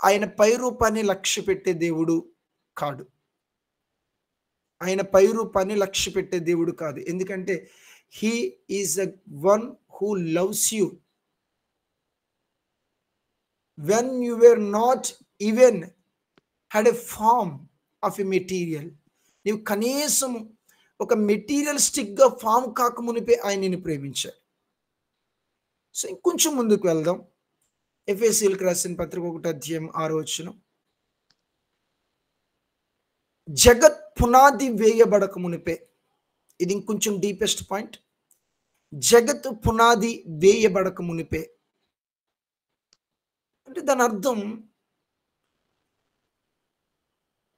ఆయన పై రూపాన్ని లక్ష్య పెట్టే దేవుడు కాడు. ఆయన పై రూపాన్ని లక్ష్య పెట్టే దేవుడు కాదు. ఎందుకంటే he is a one who loves you when you were not even had a form of a material. నీవు కనీసం ఒక మెటీరియలిస్టిక్గా ఫామ్ కాక మునిపే ఆయన నిన్ను ప్రేమించాడు. సో ఇంకొంచెం ముందుకు వెళ్దాం. ఎఫెసీయులకు రాసిన పత్రిక 1:6 జగత్ పునాది వేయబడక మునిపే, ఇది ఇంకొంచెం డీపెస్ట్ పాయింట్. జగత్ పునాది వేయబడక మునిపే అంటే దాని అర్థం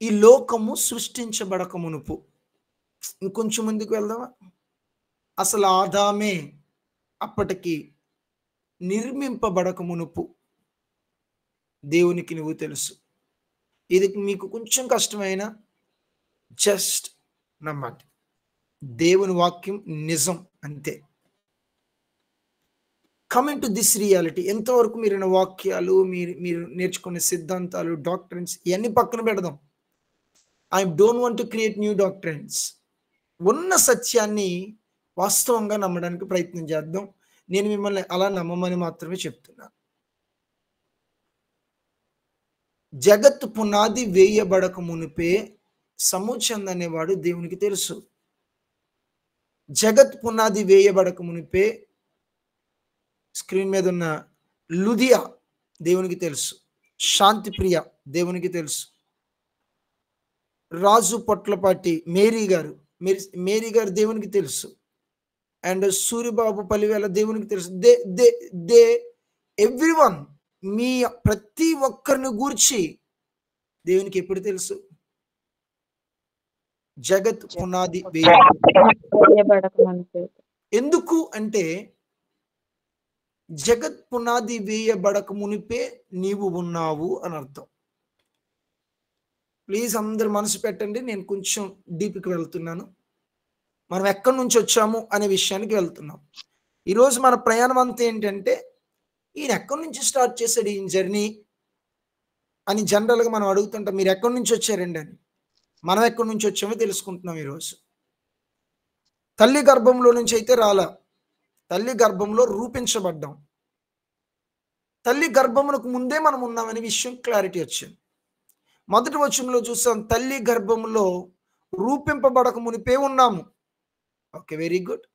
ఈ లోకము సృష్టించబడక మునుపు. ఇంకొంచెం ముందుకు వెళ్దామా? అసలు ఆదామే అప్పటికి నిర్మింపబడక మునుపు దేవునికి నువ్వు తెలుసు. ఇది మీకు కొంచెం కష్టమైన జస్ట్ నమ్మండి. దేవుని వాక్యం నిజం, అంతే. Coming to this reality. ఎంతవరకు మీరు వాక్యాలు, మీరు నేర్చుకునే సిద్ధాంతాలు, డాక్ట్రిన్స్ ఇవన్నీ పక్కన పెడదాం. I don't want to create new doctrines. ఉన్న సత్యాన్ని వాస్తవంగా నమ్మడానికి ప్రయత్నం చేద్దాం. నేను మిమ్మల్ని అలా నమ్మమని మాత్రమే చెప్తున్నాను. జగత్తు పునాది వేయబడక మునిపే సమూచంద్ అనేవాడు దేవునికి తెలుసు. జగత్ పునాది వేయబడక మునిపే స్క్రీన్ మీద ఉన్న లుదియా దేవునికి తెలుసు. శాంతిప్రియ దేవునికి తెలుసు. రాజు పొట్లపాటి మేరీ గారు దేవునికి తెలుసు. అండ్ సూరిబాబు పలివేల దేవునికి తెలుసు. దే ఎవ్రీవన్, మీ ప్రతి ఒక్కరిని గూర్చి దేవునికి ఎప్పుడు తెలుసు? జగత్ పునాది ఎందుకు అంటే జగత్ పునాది వేయబడక మునిపే నీవు ఉన్నావు అని అర్థం. ప్లీజ్ అందరు మనసు పెట్టండి. నేను కొంచెం డీప్కి వెళ్తున్నాను. మనం ఎక్కడి నుంచి వచ్చాము అనే విషయానికి వెళ్తున్నాం. ఈరోజు మన ప్రయాణం అంతా ఏంటంటే, ఈయన ఎక్కడి నుంచి స్టార్ట్ చేశాడు ఈ జర్నీ అని జనరల్గా మనం అడుగుతుంటాం. మీరు ఎక్కడి నుంచి వచ్చారండి అని. మనం ఎక్కడి నుంచి వచ్చామో తెలుసుకుంటున్నాం ఈరోజు. తల్లి గర్భంలో నుంచి అయితే రాలా, తల్లి గర్భంలో రూపించబడ్డాం. తల్లి గర్భమునకు ముందే మనం ఉన్నామనే విషయం క్లారిటీ వచ్చింది. మొదటి వచనంలో చూసాం, తల్లి గర్భంలో రూపింపబడక మునిపే ఉన్నాము. Okay, very good.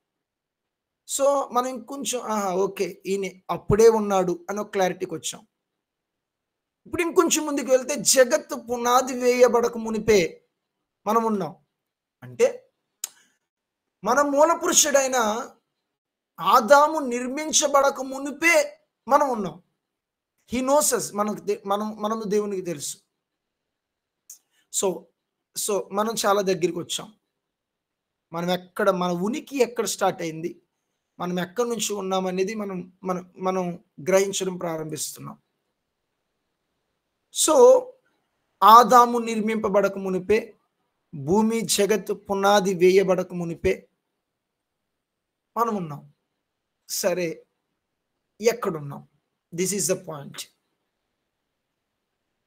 సో మనం ఇంకొంచెం ఓకే, ఈయన అప్పుడే ఉన్నాడు అని ఒక క్లారిటీకి వచ్చాం. ఇప్పుడు ఇంకొంచెం ముందుకు వెళ్తే జగత్తు పునాది వేయబడక మునిపే మనం ఉన్నాం అంటే, మన మూల పురుషుడైన ఆదాము నిర్మించబడక మునిపే మనం ఉన్నాం. హీ నోస్ అస్. మనము దేవునికి తెలుసు. సో మనం చాలా దగ్గరికి వచ్చాం. మన ఉనికి ఎక్కడ స్టార్ట్ అయింది, మనం ఎక్కడి నుంచి ఉన్నామనేది మనం గ్రహించడం ప్రారంభిస్తున్నాం. సో ఆదాము నిర్మింపబడక మునిపే, భూమి జగత్తు పునాది వేయబడక మునిపే మనం ఉన్నాం. సరే, ఎక్కడున్నాం? This is the point.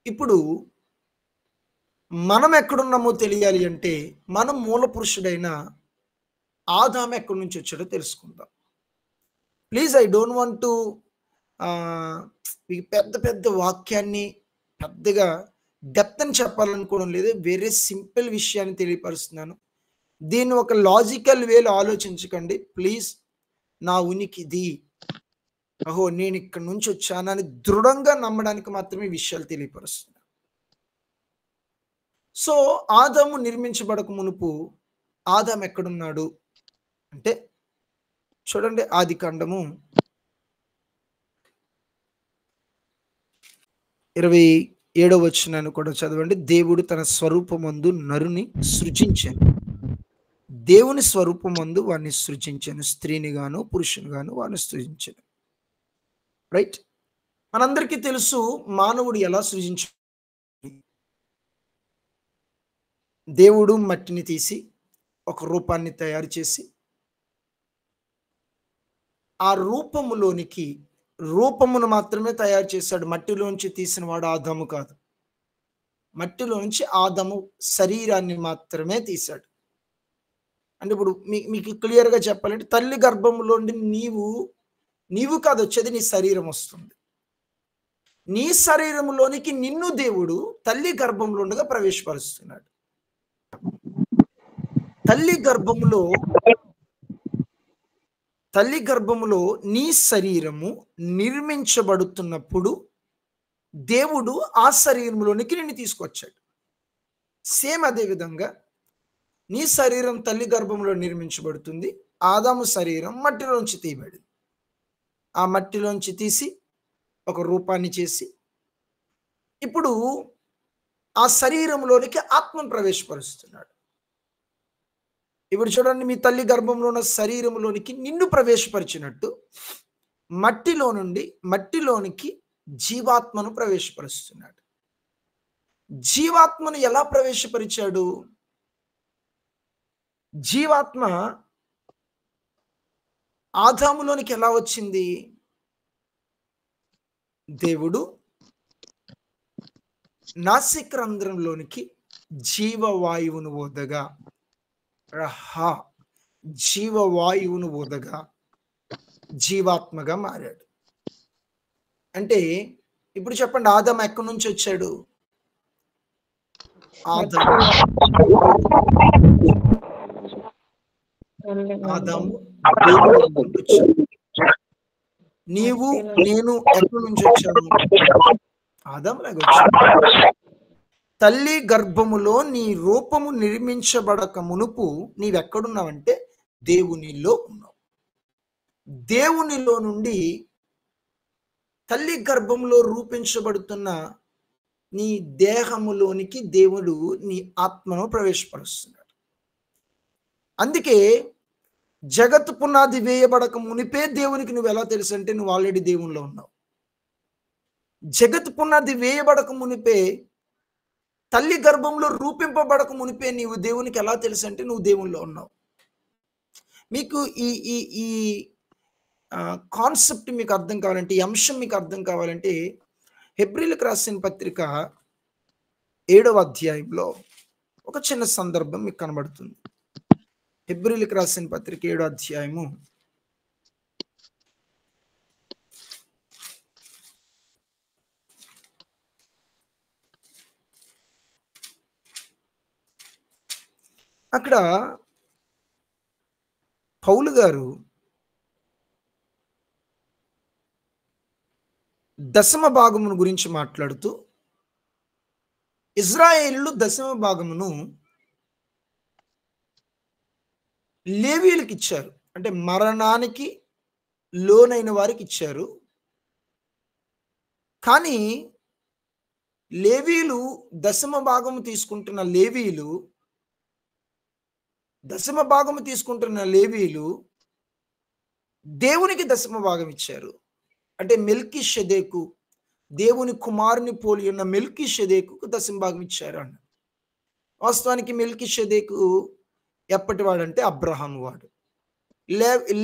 ఇప్పుడు మనం ఎక్కడున్నామో తెలియాలి అంటే, మనం మూల పురుషుడైన ఆదాము ఎక్కడి నుంచి వచ్చాడో తెలుసుకుందాం. Please, I don't want to పెద్ద వాక్యాన్ని పెద్దగా డెప్త్ అని చెప్పాలనుకోవడం లేదు. వేరే సింపుల్ విషయాన్ని తెలియపరుస్తున్నాను. దీన్ని ఒక లాజికల్ వేలో ఆలోచించకండి ప్లీజ్. నా ఉనికిది, నేను ఇక్కడి నుంచి వచ్చానని దృఢంగా నమ్మడానికి మాత్రమే ఈ విషయాలు తెలియపరుస్తున్నాను. సో ఆదాము నిర్మించబడక మునుపు ఆదాము ఎక్కడున్నాడు అంటే, చూడండి, ఆదికాండము 27వ వచనాన్ని కూడా చదవండి. దేవుడు తన స్వరూపమందు నరుని సృజించాను. దేవుని స్వరూపమందు వారిని సృజించాను, స్త్రీని గాను పురుషుని గాను వారిని సృజించాను. రైట్? మనందరికీ తెలుసు మానవుడు ఎలా సృజించ. దేవుడు మట్టిని తీసి ఒక రూపాన్ని తయారు చేసి ఆ రూపములోనికి రూపమును మాత్రమే తయారు చేశాడు. మట్టిలోంచి తీసిన వాడు ఆదాము కాదు. మట్టిలోంచి ఆదాము శరీరాన్ని మాత్రమే తీశాడు. అంటే ఇప్పుడు మీకు క్లియర్‌గా చెప్పాలంటే తల్లి గర్భంలోండి నీవు కాదు వచ్చేది, నీ శరీరం వస్తుంది. నీ శరీరంలోనికి నిన్ను దేవుడు తల్లి గర్భంలో ఉండగా ప్రవేశపరుస్తున్నాడు. తల్లి గర్భములో నీ శరీరము నిర్మించబడుతున్నప్పుడు దేవుడు ఆ శరీరంలోనికి నిన్ను తీసుకొచ్చాడు. సేమ్ అదే విధంగా నీ శరీరం తల్లి గర్భంలో నిర్మించబడుతుంది. ఆదాము శరీరం మట్టిలోంచి తీయబడింది. ఆ మట్టిలోంచి తీసి ఒక రూపాన్ని చేసి ఇప్పుడు ఆ శరీరంలోనికి ఆత్మను ప్రవేశపరుస్తున్నాడు. ఇప్పుడు చూడండి, మీ తల్లి గర్భంలో ఉన్న శరీరంలోనికి నిన్ను ప్రవేశపరిచినట్టు మట్టిలోనికి జీవాత్మను ప్రవేశపరుస్తున్నాడు. జీవాత్మను ఎలా ప్రవేశపరిచాడు? జీవాత్మ ఆదాములోనికి ఎలా వచ్చింది? దేవుడు నాసికారంధ్రంలోనికి జీవవాయువును ఊదగా జీవాత్మగా మారాడు. అంటే ఇప్పుడు చెప్పండి, ఆదాము ఎక్కడి నుంచి వచ్చాడు? ఆదాము దేవుడి నుండి వచ్చాడు. నీవు నేను ఎక్కడి నుంచి వచ్చాము? ఆదాములాగా వచ్చాడు. తల్లి గర్భములో నీ రూపము నిర్మించబడక మునుపు నీవెక్కడున్నావంటే దేవునిలో ఉన్నావు. దేవునిలో నుండి తల్లి గర్భంలో రూపించబడుతున్న నీ దేహములోనికి దేవుడు నీ ఆత్మను ప్రవేశపరుస్తున్నాడు. అందుకే జగత్తు పునాది వేయబడక మునిపే దేవునికి నువ్వు ఎలా తెలుసు అంటే నువ్వు ఆల్రెడీ దేవునిలో ఉన్నావు. జగత్తు పునాది వేయబడక మునిపే, తల్లి గర్భంలో రూపింపబడక మునిపే నీవు దేవునికి ఎలా తెలుసు అంటే నువ్వు దేవునిలో ఉన్నావు. మీకు ఈ కాన్సెప్ట్ మీకు అర్థం కావాలంటే, ఈ అంశం మీకు అర్థం కావాలంటే హెబ్రీలకు రాసిన పత్రిక 7వ అధ్యాయంలో ఒక చిన్న సందర్భం మీకు కనబడుతుంది. హెబ్రీలకు రాసిన పత్రిక 7వ అధ్యాయము అక్కడ పౌలు గారు దశమ భాగమును గురించి మాట్లాడుతూ, ఇజ్రాయేలు దశమ భాగమును లేవీయులకు ఇచ్చారు. అంటే మరణానికి లోనైన వారికి ఇచ్చారు. కానీ లేవీయులు దశమ భాగము తీసుకుంటున్న లేవీయులు దేవునికి దశమ భాగం ఇచ్చారు. అంటే మెల్కీషెదెకు, దేవుని కుమారుని పోలి ఉన్న మెల్కీషెదెకుకు దశమ భాగం ఇచ్చారు అన్న. వాస్తవానికి మెల్కీషెదెకు ఎప్పటి వాడంటే అబ్రహాము వాడు.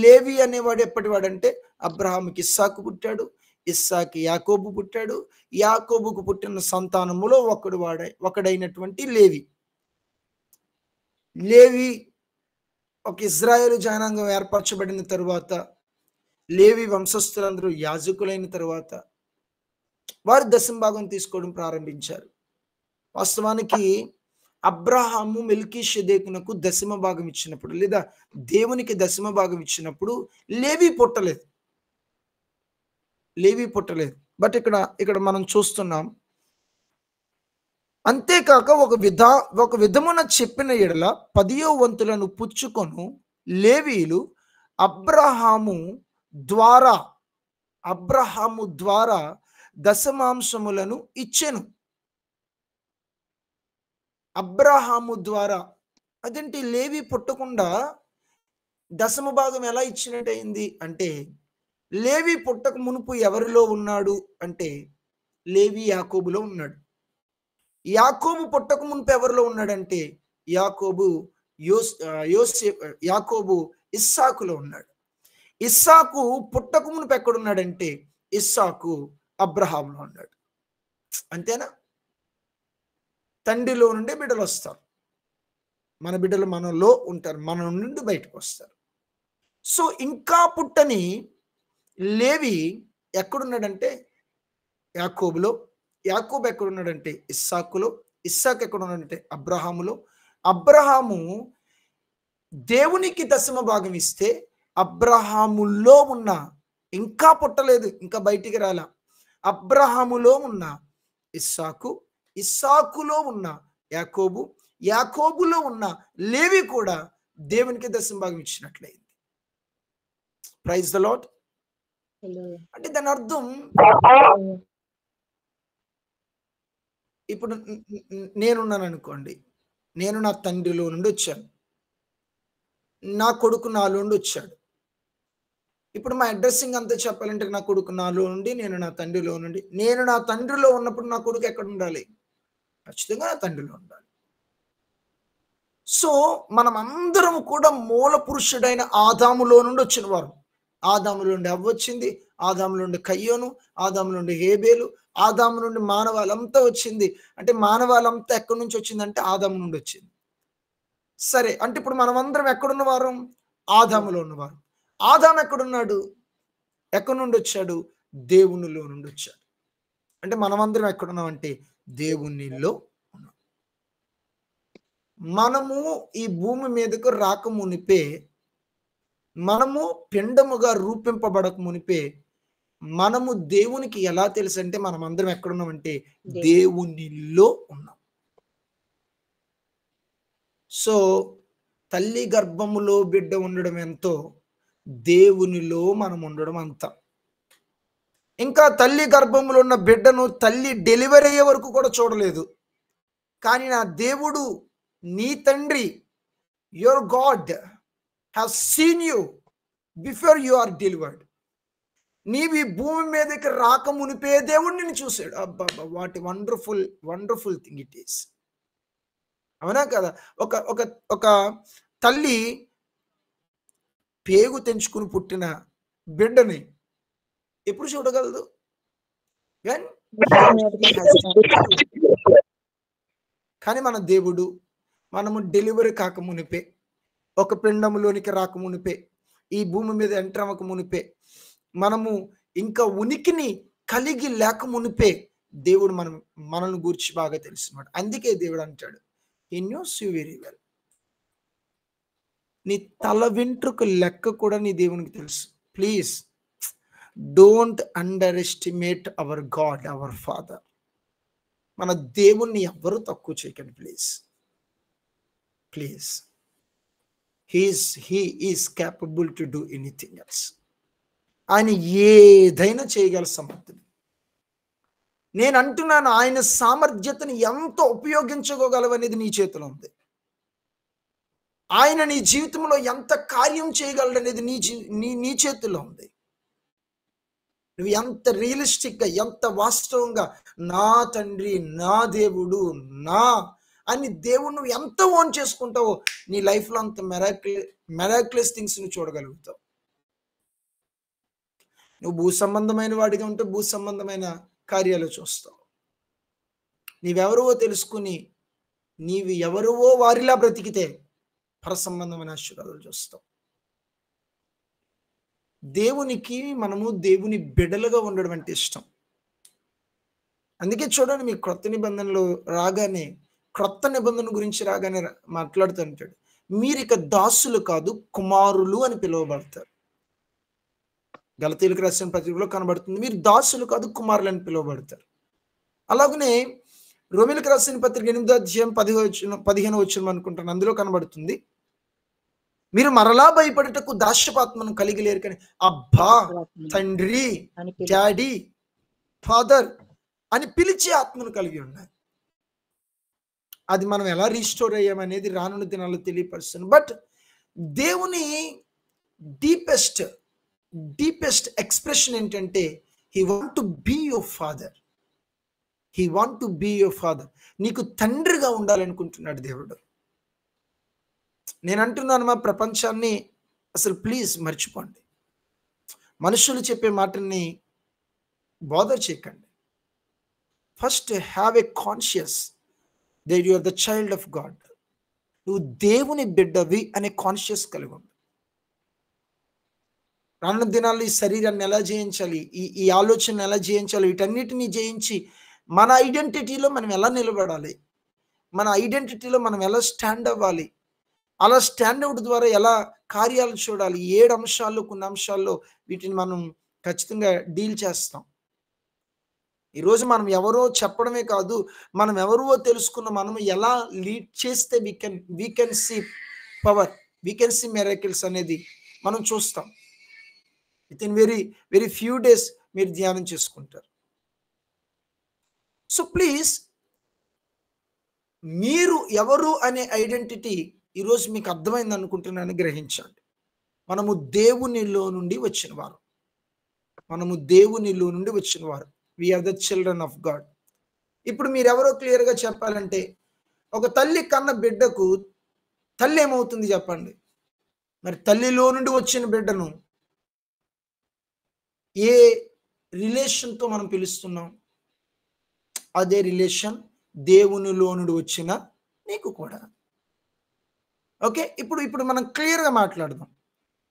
లేవి అనేవాడు ఎప్పటి వాడంటే అబ్రహాముకి ఇస్సాకు పుట్టాడు, ఇస్సాకి యాకోబు పుట్టాడు, యాకోబుకు పుట్టిన సంతానములో ఒకడైనటువంటి లేవి ఒక ఇజ్రాయేలు జనాంగం ఏర్పరచబడిన తరువాత, లేవి వంశస్థులందరూ యాజకులైన తరువాత వారు దశమ భాగం తీసుకోవడం ప్రారంభించారు. వాస్తవానికి అబ్రహాము మెల్కీషెదెకునకు దశమ భాగం ఇచ్చినప్పుడు, లేదా దేవునికి దశమ భాగం ఇచ్చినప్పుడు లేవి పుట్టలేదు. బట్ ఇక్కడ మనం చూస్తున్నాం. అంతేకాక ఒక విధమున చెప్పిన ఎడల 10వ వంతులను పుచ్చుకొను లేవీయులు అబ్రహాము ద్వారా దశమాంశములను ఇచ్చెను. అబ్రహాము ద్వారా, అదేంటి లేవి పుట్టకుండా దశమ భాగం ఎలా ఇచ్చినట్టయింది అంటే, లేవి పుట్టక మునుపు ఎవరిలో ఉన్నాడు అంటే లేవి యాకోబులో ఉన్నాడు. యాకోబు పుట్టక మునుపు ఎవరిలో ఉన్నాడంటే యాకోబు ఇస్సాకులో ఉన్నాడు. ఇస్సాకు పుట్టక మునుపు ఎక్కడున్నాడంటే ఇస్సాకు అబ్రహాములో ఉన్నాడు. అంతేనా? తండ్రిలో నుండి బిడ్డలు వస్తారు. మన బిడ్డలు మనలో ఉంటారు, మన నుండి బయటకు వస్తారు. సో ఇంకా పుట్టని లేవి ఎక్కడున్నాడంటే యాకోబులో, యాకోబు ఎక్కడున్నాడంటే ఇస్సాకులో, ఇస్సాకు ఎక్కడున్నాడంటే అబ్రహాములో, అబ్రహాము దేవునికి దశమ భాగం ఇస్తే అబ్రహాములో ఉన్న, ఇంకా పుట్టలేదు, ఇంకా బయటికి రాలా, అబ్రహాములో ఉన్న ఇస్సాకు, ఇస్సాకులో ఉన్న యాకోబు, యాకోబులో ఉన్న లేవి కూడా దేవునికి దశమ భాగం ఇచ్చినట్లయింది. Praise the lord. అంటే దాని అర్థం, ఇప్పుడు నేనున్నాను అనుకోండి, నేను నా తండ్రిలో నుండి వచ్చాను, నా కొడుకు నాలో నుండి వచ్చాడు. ఇప్పుడు మా అడ్రస్సింగ్ అంతా చెప్పాలంటే నా కొడుకు నాలో నుండి, నేను నా తండ్రిలో నుండి. నేను నా తండ్రిలో ఉన్నప్పుడు నా కొడుకు ఎక్కడ ఉండాలి? ఖచ్చితంగా నా తండ్రిలో ఉండాలి. సో మనం అందరం కూడా మూల పురుషుడైన ఆదాములో నుండి వచ్చిన వారు. ఆదాములో నుండి అవ్వ వచ్చింది, ఆదాములో నుండి కయ్యోను, ఆదాములో నుండి హేబేలు, ఆదాము నుండి మానవాళంతా వచ్చింది. అంటే మానవాళంతా ఎక్కడి నుంచి వచ్చిందంటే ఆదాము నుండి వచ్చింది. సరే, అంటే ఇప్పుడు మనమందరం ఎక్కడున్నవారు? ఆదాములో ఉన్నవారు. ఆదాము ఎక్కడున్నాడు? ఎక్కడి నుండి వచ్చాడు? దేవునిలో నుండి వచ్చాడు. అంటే మనమందరం ఎక్కడున్నాం అంటే దేవునిలో ఉన్నాం. మనము ఈ భూమి మీదకు రాకమునిపే, మనము పిండముగా రూపింపబడక మునిపే మనము దేవునికి ఎలా తెలుసు అంటే మనం అందరం ఎక్కడున్నామంటే దేవునిలో ఉన్నాం. సో తల్లి గర్భములో బిడ్డ ఉండడం ఎంతో, దేవునిలో మనం ఉండడం అంత. ఇంకా తల్లి గర్భములో ఉన్న బిడ్డను తల్లి డెలివరీ అయ్యే వరకు కూడా చూడలేదు. కానీ నా దేవుడు, నీ తండ్రి, your God have seen you before you are delivered. నీవి భూమి మీదకి రాక మునిపే దేవుడు నిన్ను చూశాడు. అబ్బా, what wonderful wonderful thing it is. అవునా కదా? ఒక ఒక ఒక తల్లి పేగు తెంచుకుని పుట్టిన బిడ్డని ఎప్పుడు చూడగలదు? కానీ మన దేవుడు, మనము డెలివరీ కాక మునిపే, ఒక పిండములోనికి రాక మునిపే, ఈ భూమి మీద ఎంటర్ అవ్వక మునిపే, మనము ఇంకా ఉనికిని కలిగి లేక మునిపే దేవుడు మనల్ని గూర్చి బాగా తెలుసున్నాడు. అందుకే దేవుడు అంటాడు, హి నోస్ యు వెరీ వెల్. నీ తల వెంట్రుక లెక్క కూడా నీ దేవునికి తెలుసు. Please don't under estimate hour God, our father. మన దేవుణ్ణి ఎవ్వరూ తక్కువ చేయకండి please. Please, he is capable to do anything else. ఆయన ఏదైనా చేయగల సమర్థుడు. నేను అంటున్నాను, ఆయన సామర్థ్యతను ఎంత ఉపయోగించుకోగలవనేది నీ చేతిలో ఉంది. ఆయన నీ జీవితంలో ఎంత కార్యం చేయగలడనేది నీ చేతిలో ఉంది. నువ్వు ఎంత రియలిస్టిక్గా, ఎంత వాస్తవంగా నా తండ్రి, నా దేవుడు, నా అని దేవుడు నువ్వు ఎంత ఓన్ చేసుకుంటావో నీ లైఫ్లో అంత మెరాక్యులస్ థింగ్స్ నువ్వు చూడగలుగుతావు. నువ్వు భూ సంబంధమైన వాడిగా ఉంటే భూ సంబంధమైన కార్యాలు చూస్తావు. నీవెవరో తెలుసుకుని నీవు ఎవరో వారిలా బ్రతికితే పర సంబంధమైన ఆశీర్వాదాలు చూస్తావు. దేవునికి మనము దేవుని బిడ్డలుగా ఉండడం అంటే ఇష్టం. అందుకే చూడండి, మీ క్రొత్త నిబంధనలు రాగానే, క్రొత్త నిబంధన గురించి రాగానే మాట్లాడుతుంటాడు, మీరు ఇక దాసులు కాదు కుమారులు అని పిలువబడతారు. గలతీయులకు రాసిన పత్రికలో కనబడుతుంది, మీరు దాసులు కాదు కుమారులు అని పిలువబడతారు. అలాగనే రోమీయులకు రాసిన పత్రిక 8వ అధ్యాయం 15వ వచనం అనుకుంటాను, అందులో కనబడుతుంది, మీరు మరలా భయపడటకు దాస్యపాత్మను కలిగి లేరు కానీ అబ్బా, తండ్రి, డాడీ, ఫాదర్ అని పిలిచే ఆత్మను కలిగి ఉన్నారు. అది మనం ఎలా రీస్టోర్ అయ్యామనేది రానున్న దినాల్లో తెలియపరుస్తుంది. బట్ దేవుని డీపెస్ట్ ఎక్స్ప్రెషన్ ఏంటంటే, he want to be your father. He want to be your father. నీకు తండ్రిగా ఉండాలనుకుంటున్నాడు దేవుడు. నేను అంటున్నాను, మా ప్రపంచాన్ని అసలు ప్లీజ్ మర్చిపోండి. మనుషులు చెప్పే మాటని బాదర్ చేయకండి. First have a conscious that you are the child of God. నువ్వు దేవుని బిడ్డవి అనే కాన్షియస్ కలిగి ఉంది. రానున్న దినాల్లో ఈ శరీరాన్ని ఎలా జయించాలి, ఈ ఆలోచన ఎలా జయించాలి, వీటన్నిటిని జయించి మన ఐడెంటిటీలో మనం ఎలా నిలబడాలి, మన ఐడెంటిటీలో మనం ఎలా స్టాండ్ అవ్వాలి, అలా స్టాండ్ అవుట్ ద్వారా ఎలా కార్యాలు చూడాలి, 7 అంశాల్లో కొన్ని అంశాల్లో వీటిని మనం ఖచ్చితంగా డీల్ చేస్తాం. ఈరోజు మనం ఎవరో చెప్పడమే కాదు, మనం ఎవరో తెలుసుకున్న మనం ఎలా లీడ్ చేస్తే we can see power, we can see miracles అనేది మనం చూస్తాం. Within very few days మీరు ధ్యానం చేసుకుంటారు. సో ప్లీజ్, మీరు ఎవరు అనే ఐడెంటిటీ ఈరోజు మీకు అర్థమైంది అనుకుంటున్నాను, గ్రహించండి. మనము దేవునిలో నుండి వచ్చిన వారు, మనము దేవునిలో నుండి వచ్చిన వారు. We are the children of God. ఇప్పుడు మీరు ఎవరో క్లియర్గా చెప్పాలంటే, ఒక తల్లి కన్న బిడ్డకు తల్లి ఏమవుతుంది చెప్పండి? మరి తల్లిలో నుండి వచ్చిన బిడ్డను ఏ రిలేషన్తో మనం పిలుస్తున్నాం? అదే రిలేషన్ దేవునిలో నుండి వచ్చిన నీకు కూడా. ఓకే, ఇప్పుడు మనం క్లియర్గా మాట్లాడదాం.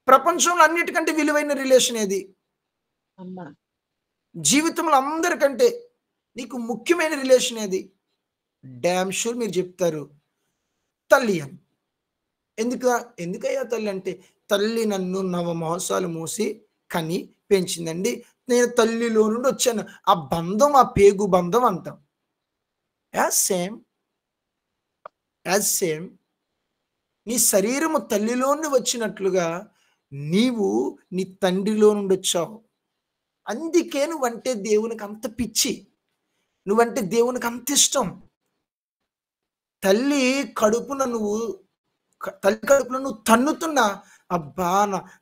ప్రపంచంలో అన్నిటికంటే విలువైన రిలేషన్ ఏది? జీవితంలో అందరికంటే నీకు ముఖ్యమైన రిలేషన్ ఏది? డ్యామ్ షూర్ మీరు చెప్తారు తల్లి అని. ఎందుకయ్యా తల్లి అంటే, తల్లి నన్ను 9 మాసాలు మూసి కని పెంచిందండి, నేను తల్లిలో నుండి వచ్చాను. ఆ బంధం, ఆ పేగు బంధం అంటాం. యాజ్ సేమ్ నీ శరీరము తల్లిలో నుండి వచ్చినట్లుగా నీవు నీ తండ్రిలో నుండి వచ్చావు. అందుకే నువ్వంటే దేవునికి అంత పిచ్చి, నువ్వంటే దేవునికి అంత ఇష్టం. తల్లి కడుపున నువ్వు తన్నుతున్నా, అబ్బా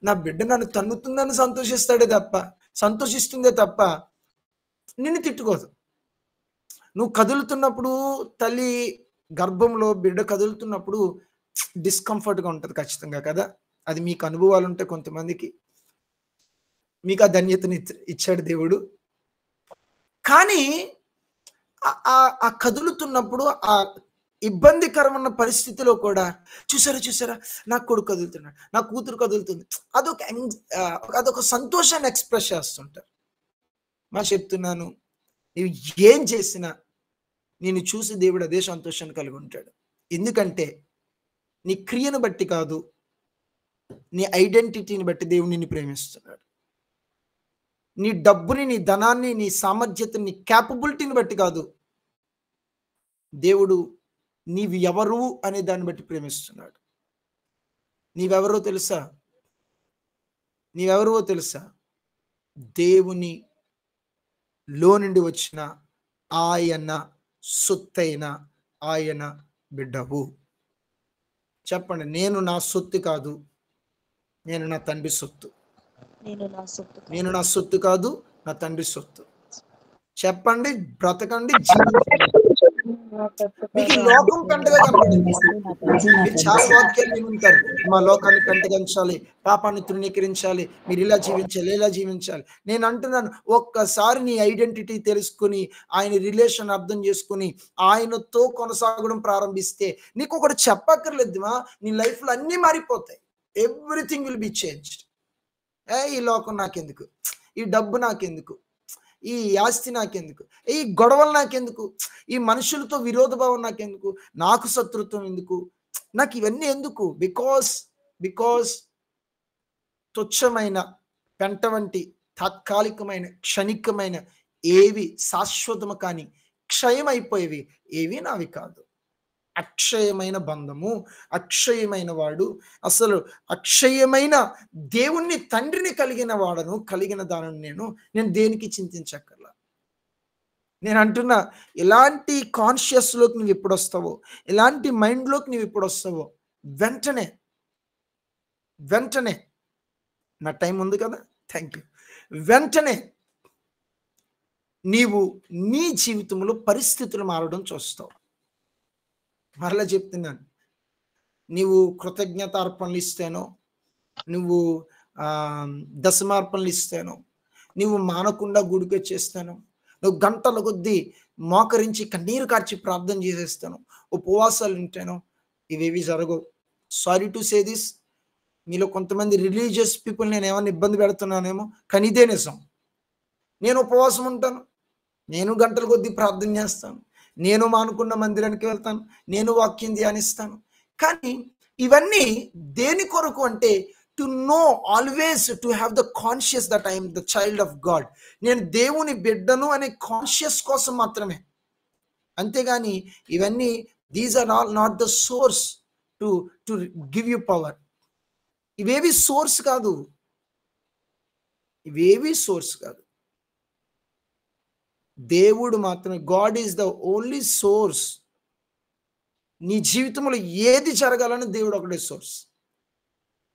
నా బిడ్డ నన్ను తన్నుతుందని సంతోషిస్తుందే తప్ప నిన్ను తిట్టుకోదు. నువ్వు కదులుతున్నప్పుడు, తల్లి గర్భంలో బిడ్డ కదులుతున్నప్పుడు డిస్కంఫర్ట్గా ఉంటుంది ఖచ్చితంగా కదా. అది మీకు అనుభవాలు ఉంటాయి కొంతమందికి, మీకు ఆ ధన్యతని ఇచ్చాడు దేవుడు. కానీ ఆ కదులుతున్నప్పుడు, ఆ ఇబ్బందికరమైన పరిస్థితిలో కూడా చూసారా నా కొడుకు కదులుతున్నాడు, నా కూతురు కదులుతుంది, అదొక సంతోషాన్ని ఎక్స్ప్రెస్ చేస్తుంటారు. చెప్తున్నాను, నువ్వు ఏం చేసినా నేను చూసి దేవుడు అదే సంతోషాన్ని కలిగి ఉంటాడు. ఎందుకంటే నీ క్రియను బట్టి కాదు, నీ ఐడెంటిటీని బట్టి దేవుడు నిన్ను ప్రేమిస్తున్నాడు. నీ డబ్బుని, నీ ధనాన్ని, నీ సామర్థ్యతని, నీ క్యాపబిలిటీని బట్టి కాదు, దేవుడు నీవు ఎవరు అనే దాన్ని బట్టి ప్రేమిస్తున్నాడు. నీవెవరో తెలుసా? దేవుని లో నుండి వచ్చిన ఆయన సొత్తైన ఆయన బిడ్డవు. చెప్పండి, నేను నా సొత్తు కాదు, నేను నా తండ్రి సొత్తు. నేను నా సొత్తు కాదు, నా తండ్రి సొత్తు. చెప్పండి, బ్రతకండి, జీవించండి. మీకు ఈ లోకం పెంటగా కనబడింది. మీరు చాలా వాక్యాలు వినుంటారు, మా లోకాన్ని పెంటగించాలి, పాపాన్ని తృణీకరించాలి, మీరు ఇలా జీవించాలి. నేను అంటున్నాను, ఒక్కసారి నీ ఐడెంటిటీ తెలుసుకుని, ఆయన రిలేషన్ అర్థం చేసుకుని, ఆయనతో కొనసాగడం ప్రారంభిస్తే నీకు ఒకటి చెప్పక్కర్లేదుమా, నీ లైఫ్లో అన్నీ మారిపోతాయి. Everything will be changed. ఈ లోకం నాకెందుకు, ఈ డబ్బు నాకెందుకు, ఈ ఆస్తి నాకెందుకు, ఈ గొడవలు నాకెందుకు, ఈ మనుషులతో విరోధ భావం నాకెందుకు, నాకు శత్రుత్వం ఎందుకు, నాకు ఇవన్నీ ఎందుకు? బికాస్ తుచ్చమైన, పెంట వంటి, తాత్కాలికమైన, క్షణికమైన, ఏవి శాశ్వతము కానీ క్షయమైపోయేవి ఏవి నావి కాదు. అక్షయమైన బంధము, అక్షయమైన వాడు, అసలు అక్షయమైన దేవుణ్ణి, తండ్రిని కలిగిన దానిని నేను దేనికి చింతించక్కర్లా. నేను అంటున్నా, ఎలాంటి కాన్షియస్లోకి నువ్వు ఎప్పుడు వస్తావో, ఎలాంటి మైండ్లోకి నువ్వు ఎప్పుడు వస్తావో, వెంటనే నా టైం ఉంది కదా, థ్యాంక్ యూ. వెంటనే నీవు నీ జీవితంలో పరిస్థితులు మారడం చూస్తావు. మరలా చెప్తున్నాను, నీవు కృతజ్ఞతార్పణలు ఇస్తేనో, నువ్వు దశమార్పణలు ఇస్తేనో, నువ్వు మానకుండా గుడికొచ్చేస్తాను, నువ్వు గంటల కొద్దీ మోకరించి కన్నీరు కార్చి ప్రార్థన చేసేస్తాను, ఉపవాసాలు ఉంటాను, ఇవేవి జరగవు. సారీ టు సే దిస్, మీలో కొంతమంది రిలీజియస్ పీపుల్ నేను ఏమైనా ఇబ్బంది పెడుతున్నానేమో, కానీ ఇదే నిజం. నేను ఉపవాసం ఉంటాను, నేను గంటల కొద్దీ ప్రార్థన చేస్తాను, నేను మానుకున్న మందిరానికి వెళ్తాను, నేను వాక్యం ధ్యానిస్తాను. కానీ ఇవన్నీ దేని కొరకు అంటే to know always to have the conscious that I'm the child of God, నేను దేవుని బిడ్డను అనే కాన్షియస్ కోసం మాత్రమే. అంతేగాని ఇవన్నీ these are all not the source to to give you power. ఇవేవి సోర్స్ కాదు, ఇవేవి సోర్స్ కాదు. దేవుడు మాత్రమే, God is the only source. నీ జీవితంలో ఏది జరగాలని దేవుడు ఒకటే సోర్స్.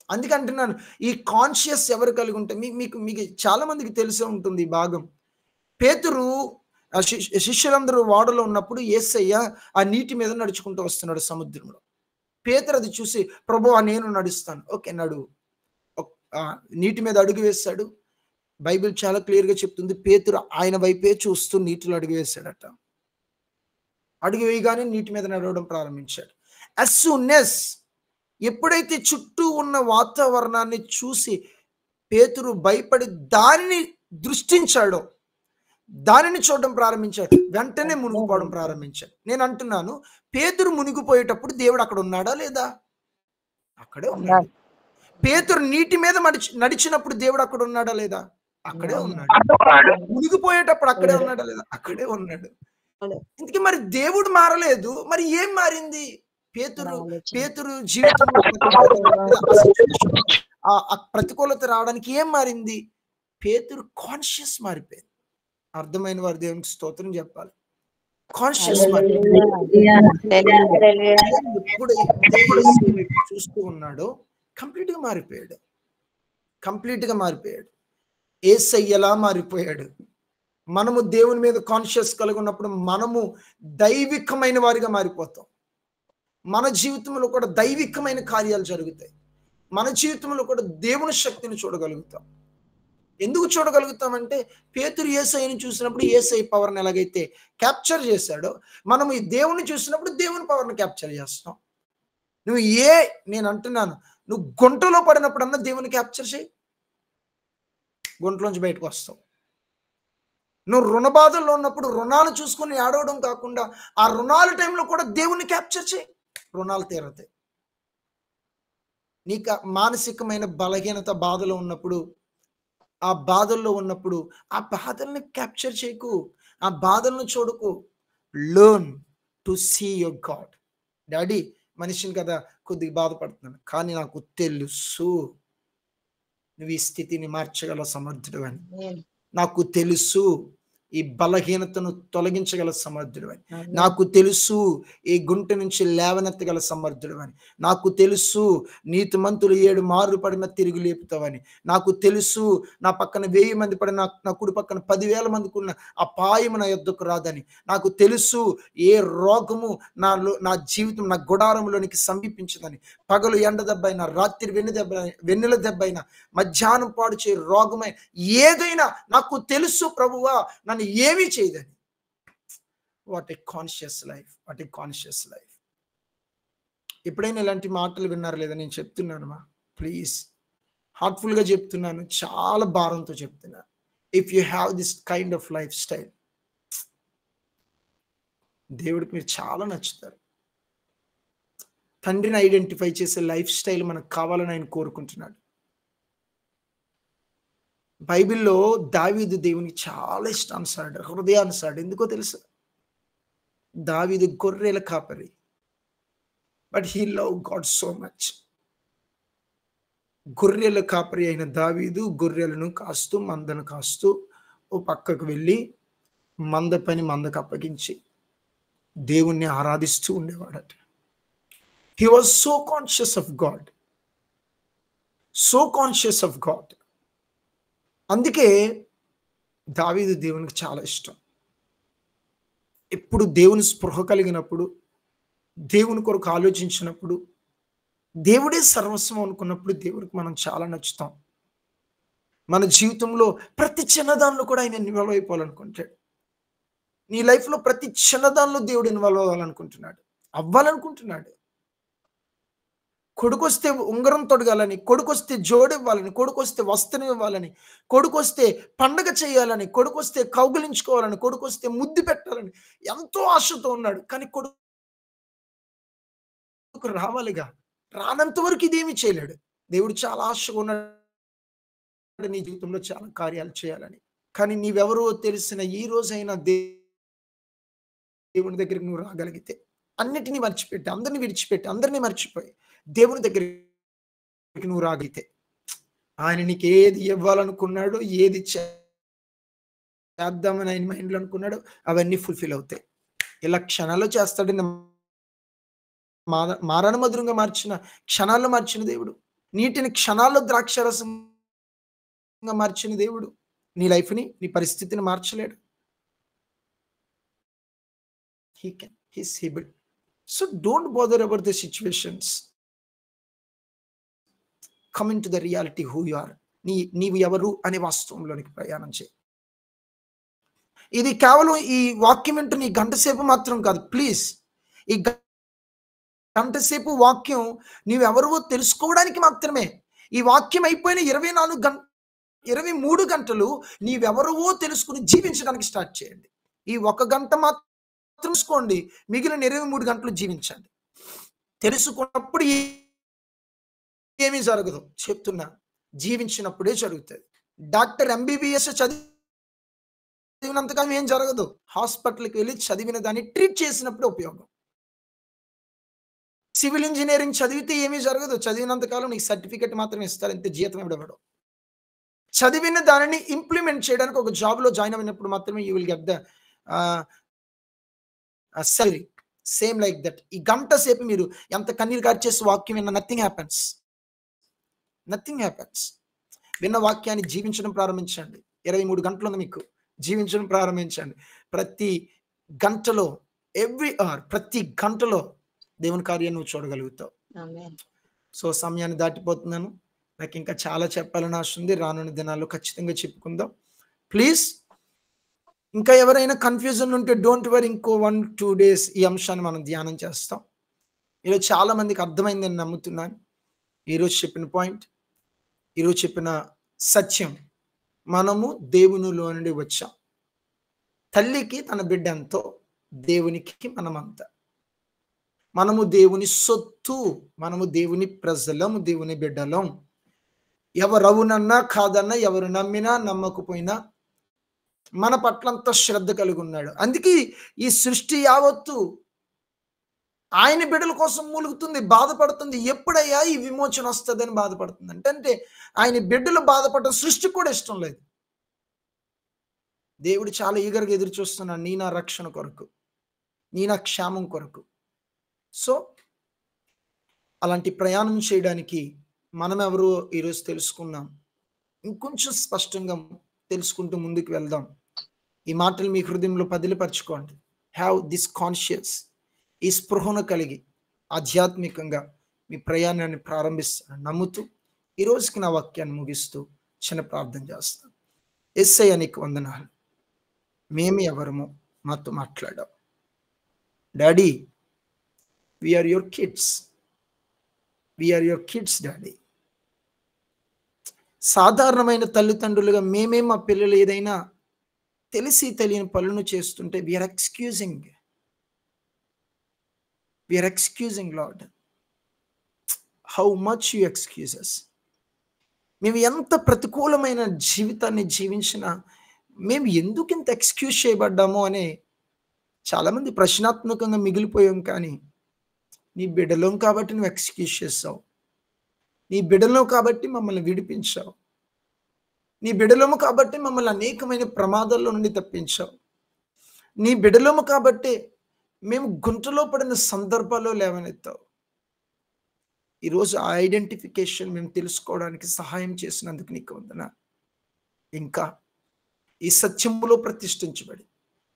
అందుకంటున్నాను, ఈ కాన్షియస్ ఎవరు కలిగి ఉంటే మీకు మీకు చాలా మందికి తెలిసే ఉంటుంది ఈ భాగం. పేతురు శిష్యులందరూ ఓడలో ఉన్నప్పుడు యేసయ్య ఆ నీటి మీద నడుచుకుంటూ వస్తున్నాడు సముద్రంలో. పేతురు అది చూసి, ప్రభువా నేను నడుస్తాను. ఓకే నడువు. నీటి మీద అడుగు వేశాడు. బైబిల్ చాలా క్లియర్గా చెప్తుంది, పేతురు ఆయన వైపే చూస్తూ నీటిలో అడుగు వేశాడట. అడుగు వేయగానే నీటి మీద నడవడం ప్రారంభించాడు. as soon as ఎప్పుడైతే చుట్టూ ఉన్న వాతావరణాన్ని చూసి పేతురు భయపడి దానిని దృష్టించాడో, దానిని చూడడం ప్రారంభించాడు, వెంటనే మునిగిపోవడం ప్రారంభించాడు. నేను అంటున్నాను, పేతురు మునిగిపోయేటప్పుడు దేవుడు అక్కడ ఉన్నాడా లేదా? అక్కడే ఉన్నాడు. పేతురు నీటి మీద నడిచినప్పుడు దేవుడు అక్కడ ఉన్నాడా లేదా? అక్కడే ఉన్నాడు. మునిగిపోయేటప్పుడు అక్కడే ఉన్నాడా లేదా? అక్కడే ఉన్నాడు. ఇందుకే మరి దేవుడు మారలేదు, మరి ఏం మారింది? పేతురు జీవితంలో ప్రతికూలత రావడానికి ఏం మారింది? పేతురు కాన్షియస్ మారిపోయింది. అర్థమైన వారు దేవునికి స్తోత్రం చెప్పాలి. కాన్షియస్ చూస్తూ ఉన్నాడో కంప్లీట్ గా మారిపోయాడు. కంప్లీట్ గా మారిపోయాడు. యేసయ్యలా మారిపోయాడు. మనము దేవుని మీద కాన్షియస్ కలిగి ఉన్నప్పుడు మనము దైవికమైన వారిగా మారిపోతాం. మన జీవితంలో కూడా దైవికమైన కార్యాలు జరుగుతాయి. మన జీవితంలో కూడా దేవుని శక్తిని చూడగలుగుతాం. ఎందుకు చూడగలుగుతామంటే పేతురు యేసయ్యని చూసినప్పుడు యేసయ్య పవర్ని ఎలాగైతే క్యాప్చర్ చేశాడో, మనం ఈ దేవుని చూసినప్పుడు దేవుని పవర్ని క్యాప్చర్ చేస్తాం. నేను అంటున్నాను, నువ్వు గుంటలో పడినప్పుడన్నా దేవుని క్యాప్చర్ చేయి, గుంటలోంచి బయటకు వస్తావు. నువ్వు రుణ బాధల్లో ఉన్నప్పుడు రుణాలు చూసుకొని ఏడవడం కాకుండా ఆ రుణాల టైంలో కూడా దేవుని క్యాప్చర్ చేయి, రుణాలు తీరతాయి. నీకు మానసికమైన బలహీనత బాధలో ఉన్నప్పుడు, ఆ బాధల్లో ఉన్నప్పుడు ఆ బాధల్ని క్యాప్చర్ చేయకు, ఆ బాధలను చూడకు. Learn to see your God. Daddy మనిషిని కదా కొద్దిగా బాధపడుతున్నాను, కానీ నాకు తెలుసు నువ్వు ఈ స్థితిని మార్చగల సమర్థుడు అని. నాకు తెలుసు ఈ బలహీనతను తొలగించగల సమర్థుడు అని. నాకు తెలుసు ఈ గుంట నుంచి లేవనెత్తగల సమర్థుడు అని. నాకు తెలుసు నీతిమంతులు 7 మార్లు పడిన తిరిగి లేపుతావని. నాకు తెలుసు నా పక్కన 1000 మంది పడిన నా కుడి పక్కన 10,000 మందికి ఉన్న అపాయం నా యొద్దకు రాదని. నాకు తెలుసు ఏ రోగము నా జీవితం నా గుడారంలోనికి సమీపించదని. పగలు ఎండ దెబ్బైనా, రాత్రి వెన్నెల దెబ్బైనా, మధ్యాహ్నం పాడు చే రోగమై ఏదైనా నాకు తెలుసు ప్రభువా, నన్ను ఏమీ చేయదని. What a conscious life, what a conscious life. ఎప్పుడైనా ఇలాంటి మాటలు విన్నారు లేదా? నేను చెప్తున్నాను ప్లీజ్, హార్ట్ఫుల్గా చెప్తున్నాను, చాలా భారంతో చెప్తున్నాను. If you have this kind of life style, దేవుడికి మీరు చాలా నచ్చుతారు. తండ్రిని ఐడెంటిఫై చేసే లైఫ్ స్టైల్ మనకు కావాలని ఆయన కోరుకుంటున్నాడు. బైబిల్లో దావీదు దేవునికి చాలా ఇష్టానుసారుడు, హృదయానుసారుడు. ఎందుకో తెలుసు? దావీదు గొర్రెల కాపరి, but he love God so much. గొర్రెల కాపరి అయిన దావీదు గొర్రెలను కాస్తూ, మందను కాస్తూ ఓ పక్కకు వెళ్ళి మంద పని మందకు అప్పగించి దేవుణ్ణి ఆరాధిస్తూ ఉండేవాడట. He was so conscious of God, so conscious of God. అందుకే దావీదు దేవునికి చాలా ఇష్టం. ఎప్పుడు దేవుని స్పృహ కలిగినప్పుడు, దేవుని కొరకు ఆలోచించినప్పుడు, దేవుడే సర్వస్వం అనుకున్నప్పుడు దేవుడికి మనం చాలా నచ్చుతాం. మన జీవితంలో ప్రతి చిన్నదానిలో కూడా ఆయన ఇన్వాల్వ్ అయిపోవాలనుకుంటాడు. నీ లైఫ్‌లో ప్రతి చిన్నదానిలో దేవుడు ఇన్వాల్వ్ అవ్వాలనుకుంటున్నాడు. కొడుకొస్తే ఉంగరం తొడగాలని, కొడుకొస్తే జోడివ్వాలని, కొడుకొస్తే వస్త్రం ఇవ్వాలని, కొడుకొస్తే పండగ చేయాలని, కొడుకొస్తే కౌగిలించుకోవాలని, కొడుకొస్తే ముద్దు పెట్టాలని ఎంతో ఆశతో ఉన్నాడు. కానీ కొడుకు రావాలిగా. రానంత వరకు ఇదేమీ చేయలేడు. దేవుడు చాలా ఆశగా ఉన్నాడు నీ జీవితంలో చాలా కార్యాలు చేయాలని. కానీ నీవెవరో తెలిసిన ఈ రోజైనా దేవుని దగ్గరికి నువ్వు రాగలిగితే, అన్నిటిని మర్చిపెట్టి, అందరిని విడిచిపెట్టి, అందరిని మర్చిపోయి దేవుని దగ్గరికి నువ్వు రాగలిగితే, ఆయన నీకు ఏది ఇవ్వాలనుకున్నాడో, ఏది చేద్దామని ఆయన మైండ్లో అనుకున్నాడో అవన్నీ ఫుల్ఫిల్ అవుతాయి. ఇలా క్షణాల్లో చేస్తాడని మారణ మధురంగా క్షణాల్లో మార్చిన దేవుడు, నీటిని క్షణాల్లో ద్రాక్షరసంగా మార్చిన దేవుడు నీ లైఫ్ని, నీ పరిస్థితిని మార్చలేడు. He's able. So don't bother about the situations. Come into the reality who you are. నీవు ఎవరు అనే వాస్తవంలోనికి ప్రయాణం చేయి. ఇది కేవలం ఈ వాక్యం వింటూ నీ గంట సేపు మాత్రం కాదు. ప్లీజ్, ఈ గంట సేపు వాక్యం నీవెవరో తెలుసుకోవడానికి మాత్రమే. ఈ వాక్యం అయిపోయిన 23 గంటలు నీవెవరో తెలుసుకుని జీవించడానికి స్టార్ట్ చేయండి. ఈ 1 గంట మాత్రం తెలుసుకోండి, మిగిలిన 23 గంటలు జీవించండి. తెలుసుకున్నప్పుడు ఏమీ జరగదు చెప్తున్నా, జీవించినప్పుడే జరుగుతుంది. డాక్టర్ MBBS చదివినంతకాలం ఏం జరగదు. హాస్పిటల్కి వెళ్ళి చదివిన దాన్ని ట్రీట్ చేసినప్పుడు ఉపయోగం. సివిల్ ఇంజనీరింగ్ చదివితే ఏమీ జరగదు. చదివినంతకాలం నీకు సర్టిఫికెట్ మాత్రం ఇస్తారు, ఇంత జీతం ఇవ్వడం. చదివిన దానిని ఇంప్లిమెంట్ చేయడానికి ఒక జాబ్లో జాయిన్ అయినప్పుడు మాత్రమే you will get the salary. Same like that. ఈ గంట సేపు మీరు ఎంత కన్నీరు కార్చేసి వాక్యం విన్న నథింగ్ హ్యాపెన్స్. విన్న వాక్యాన్ని జీవించడం ప్రారంభించండి. 23 గంటలు ఉంది మీకు, జీవించడం ప్రారంభించండి. ప్రతి గంటలో, ఎవ్రీ అవర్, ప్రతి గంటలో దేవుని కార్యాన్ని నువ్వు చూడగలుగుతావు. సో సమయాన్ని దాటిపోతున్నాను, నాకు ఇంకా చాలా చెప్పాలని ఆశ ఉంది. రానున్న దినాల్లో ఖచ్చితంగా చెప్పుకుందాం. ప్లీజ్, ఇంకా ఎవరైనా కన్ఫ్యూజన్ ఉంటే డోంట్ వరీ, ఇంకో 1-2 days ఈ అంశాన్ని మనం ధ్యానం చేస్తాం. ఈరోజు చాలా మందికి అర్థమైంది నేను నమ్ముతున్నాను. ఈరోజు చెప్పిన పాయింట్, ఈరోజు చెప్పిన సత్యం, మనము దేవునిలో నుండి వచ్చాం. తల్లికి తన బిడ్డ ఎంతో, దేవునికి మనమంతా. మనము దేవుని సొత్తు, మనము దేవుని ప్రజలం, దేవుని బిడ్డలం. ఎవరు అవునన్నా కాదన్నా, ఎవరు నమ్మినా నమ్మకపోయినా మన పట్లంత శ్రద్ధ కలిగి ఉన్నాడు. అందుకే ఈ సృష్టి యావత్తు ఆయన బిడ్డల కోసం మూలుగుతుంది, బాధపడుతుంది. ఎప్పుడయ్యా ఈ విమోచన వస్తుందని బాధపడుతుంది. అంటే ఆయన బిడ్డలు బాధపడడం సృష్టికి కూడా ఇష్టం లేదు. దేవుడు చాలా ఈగర్గా ఎదురు చూస్తున్నాడు నీ నా రక్షణ కొరకు, నీ నా క్షేమం కొరకు. సో అలాంటి ప్రయాణం చేయడానికి మనం ఎవరో ఈరోజు తెలుసుకున్నాం. ఇంకొంచెం స్పష్టంగా తెలుసుకుంటూ ముందుకు వెళ్దాం. ఈ మాటలు మీ హృదయంలో పదిలిపరచుకోండి. హ్యావ్ దిస్ కాన్షియస్, ఈ స్పృహను కలిగి ఆధ్యాత్మికంగా మీ ప్రయాణాన్ని ప్రారంభిస్తాను నమ్ముతూ ఈ రోజుకి నా వాక్యాన్ని ముగిస్తూ చిన్న ప్రార్థన చేస్తాను. యేసయ్య నీకు వందనాలు. మేము ఎవరమో మాతో మాట్లాడాం. Daddy, we are your kids, we are your kids daddy. సాధారణమైన తల్లిదండ్రులుగా మేమే మా పిల్లలు ఏదైనా తెలిసి తెలియని పనులను చేస్తుంటే we are excusing Lord. How much you excuses. మేము ఎంత ప్రతికూలమైన జీవితాన్ని జీవించినా మేము ఎందుకు ఇంత ఎక్స్క్యూజ్ చేయబడ్డామో అని చాలామంది ప్రశ్నాత్మకంగా మిగిలిపోయాం. కానీ నీ బిడ్డలం కాబట్టి నువ్వు ఎక్స్క్యూజ్ చేస్తావు. నీ బిడ్డలం కాబట్టి మమ్మల్ని విడిపించావు. నీ బిడ్డలము కాబట్టి మమ్మల్ని అనేకమైన ప్రమాదాల్లో నుండి తప్పించావు. నీ బిడ్డలము కాబట్టి మేము గుంటలో పడిన సందర్భాల్లో లేవనెత్తావు. ఈరోజు ఆ ఐడెంటిఫికేషన్ మేము తెలుసుకోవడానికి సహాయం చేసినందుకు నీకు వందనాలు. ఇంకా ఈ సత్యములో ప్రతిష్ఠించబడి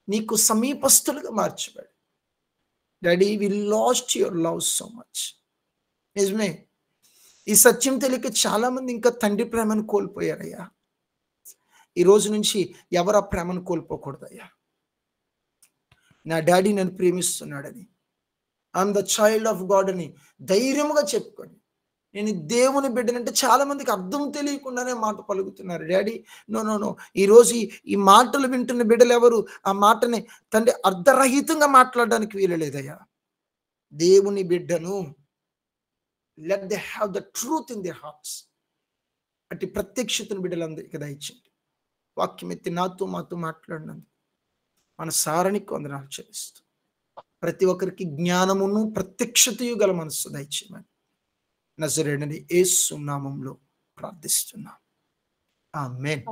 నీకు సమీపస్తులుగా మార్చబడి daddy, we lost your love so much. నిజమే, ఈ సత్యం తెలియక చాలా మంది ఇంకా తండ్రి ప్రేమను కోల్పోయారయ్యా. ఈ రోజు నుంచి ఎవరు ఆ ప్రేమను కోల్పోకూడదయ్యా. నా డాడీ నన్ను ప్రేమిస్తున్నాడని, I'm the child of God అని ధైర్యముగా చెప్పుకోండి. నేను దేవుని బిడ్డనంటే చాలా మందికి అర్థం తెలియకుండానే మాట పలుకుతున్నారు. డాడీ నో నో నో, ఈరోజు ఈ మాటలు వింటున్న బిడ్డలు ఎవరు ఆ మాటని తండ్రి అర్ధరహితంగా మాట్లాడడానికి వీలు లేదయ్యా. దేవుని బిడ్డను let they have the truth in దిర్ hearts. అట్టి ప్రత్యక్షతను బిడ్డలందరికీ దయచేయండి. వాక్యం ఎత్తి నాతో మాతో మాట్లాడినందుకు మన సారానికి వందనాలు చెల్లిస్తూ ప్రతి ఒక్కరికి జ్ఞానమును ప్రత్యక్షతయు గల మనస్సు దయచేయమని నజరేయుడైన యేసు నామములో ప్రార్థిస్తున్నాం. ఆమేన్.